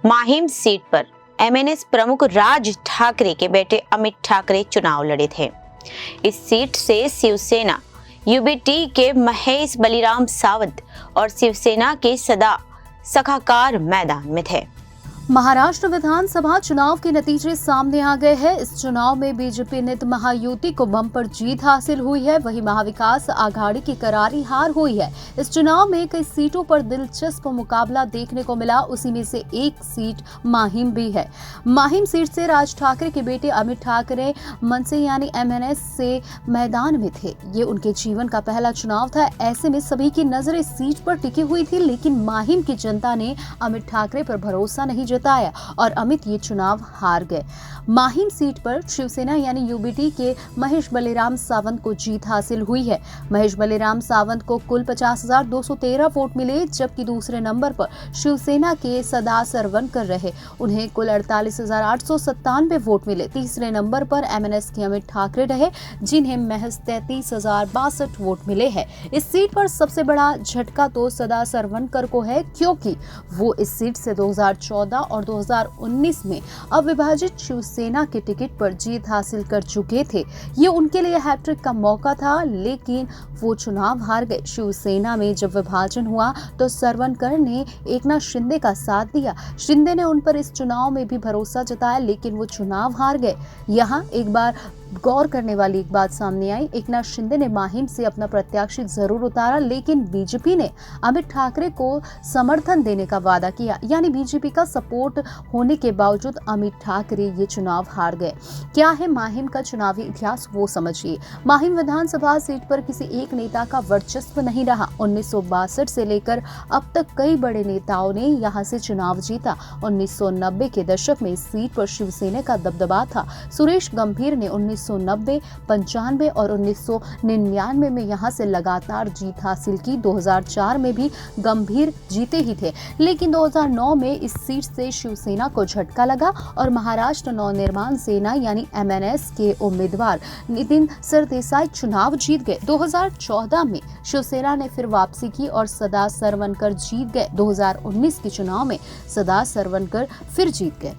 Mahim seat पर MNS प्रमुख राज ठाकरे के बेटे अमित ठाकरे चुनाव लड़े थे। इस सीट से शिवसेना यूबीटी के महेश बलिराम सावंत और शिवसेना के सदा सखाकार मैदान में थे। महाराष्ट्र विधानसभा चुनाव के नतीजे सामने आ गए हैं। इस चुनाव में बीजेपी नेत महायुति को बम्पर जीत हासिल हुई है, वहीं महाविकास आघाड़ी की करारी हार हुई है। इस चुनाव में कई सीटों पर दिलचस्प मुकाबला देखने को मिला, उसी में से एक सीट माहिम भी है। माहिम सीट से राज ठाकरे के बेटे अमित ठाकरे मनसे यानी एमएनएस से मैदान में थे। ये उनके जीवन का पहला चुनाव था। ऐसे में सभी की नजर इस सीट पर टिकी हुई थी, लेकिन माहिम की जनता ने अमित ठाकरे पर भरोसा नहीं जताया और अमित ये चुनाव हार गए। माहिम सीट पर शिवसेना यानी यूबीटी के महेश बलिराम सावंत को जीत हासिल हुई है। महेश बलिराम सावंत को कुल 50,213 वोट मिले, जबकि दूसरे नंबर पर शिवसेना के सदा सरवनकर रहे, उन्हें कुल 48,897 वोट मिले। तीसरे नंबर पर एमएनएस के अमित ठाकरे रहे, जिन्हें महज 33,062 वोट मिले हैं। इस सीट पर सबसे बड़ा झटका तो सदा सरवनकर को है, क्योंकि वो इस सीट से 2014 और 2019 में अविभाजित शिवसेना के टिकट पर जीत हासिल कर चुके थे। ये उनके लिए हैट्रिक का मौका था, लेकिन वो चुनाव हार गए। शिवसेना में जब विभाजन हुआ तो सरवनकर ने एकनाथ शिंदे का साथ दिया। शिंदे ने उन पर इस चुनाव में भी भरोसा जताया, लेकिन वो चुनाव हार गए। यहाँ एक बार गौर करने वाली एक बात सामने आई। एकनाथ शिंदे ने माहिम से अपना प्रत्याशी जरूर उतारा, लेकिन बीजेपी ने अमित ठाकरे को समर्थन देने का वादा किया, यानी बीजेपी का सपोर्ट होने के बावजूद अमित ठाकरे ये चुनाव हार गए। क्या है माहिम का चुनावी इतिहास, वो समझिए। माहिम विधानसभा सीट पर किसी एक नेता का वर्चस्व नहीं रहा। 1962 से लेकर अब तक कई बड़े नेताओं ने यहाँ से चुनाव जीता। 1990 के दशक में इस सीट पर शिवसेना का दबदबा था। सुरेश गंभीर ने 1990, 95 और 1999 में यहाँ से लगातार जीत हासिल की। 2004 में भी गंभीर जीते ही थे, लेकिन 2009 में इस सीट से शिवसेना को झटका लगा और महाराष्ट्र नवनिर्माण सेना यानी एमएनएस के उम्मीदवार नितिन सरदेसाई चुनाव जीत गए। 2014 में शिवसेना ने फिर वापसी की और सदा सरवनकर जीत गए। 2019 के चुनाव में सदा सरवनकर फिर जीत गए।